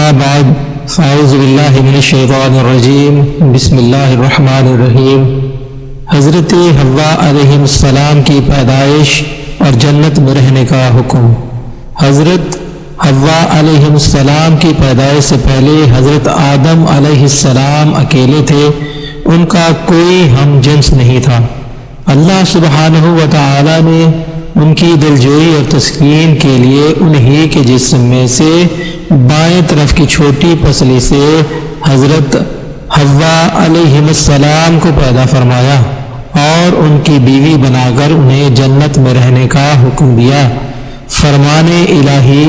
اما بعد فاعوذ باللہ من الشیطان الرجیم بسم اللہ الرحمن الرحیم۔ حضرت حوا علیہ السلام کی پیدائش اور جنت میں رہنے کا حکم۔ حضرت حوا علیہ السلام کی پیدائش سے پہلے حضرت آدم علیہ السلام اکیلے تھے، ان کا کوئی ہم جنس نہیں تھا۔ اللہ سبحانہ و تعالی نے ان کی دلجوئی اور تسکین کے لیے انہی کے جسم میں سے بائیں طرف کی چھوٹی پسلی سے حضرت حوا علیہ السلام کو پیدا فرمایا اور ان کی بیوی بنا کر انہیں جنت میں رہنے کا حکم دیا۔ فرمان الہی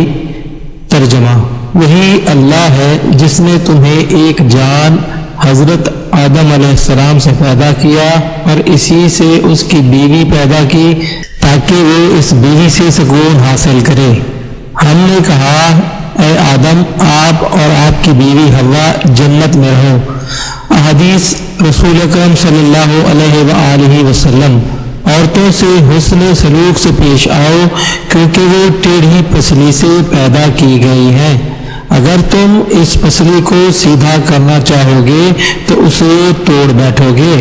ترجمہ: وہی اللہ ہے جس نے تمہیں ایک جان حضرت آدم علیہ السلام سے پیدا کیا اور اسی سے اس کی بیوی پیدا کی تاکہ وہ اس بیوی سے سکون حاصل کرے۔ ہم نے کہا، اے آدم، آپ اور آپ کی بیوی حوا جنت میں رہو۔ احادیث رسول اکرم صلی اللہ علیہ وآلہ وسلم: عورتوں سے حسن سلوک سے پیش آؤ کیونکہ وہ ٹیڑھی پسلی سے پیدا کی گئی ہیں۔ اگر تم اس پسلی کو سیدھا کرنا چاہو گے تو اسے توڑ بیٹھو گے۔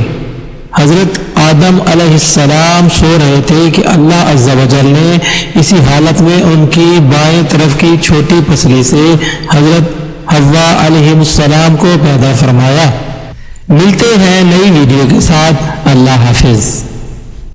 حضرت آدم علیہ السلام سو رہے تھے کہ اللہ عز و جل نے اسی حالت میں ان کی بائیں طرف کی چھوٹی پسلی سے حضرت حوا علیہ السلام کو پیدا فرمایا۔ ملتے ہیں نئی ویڈیو کے ساتھ۔ اللہ حافظ۔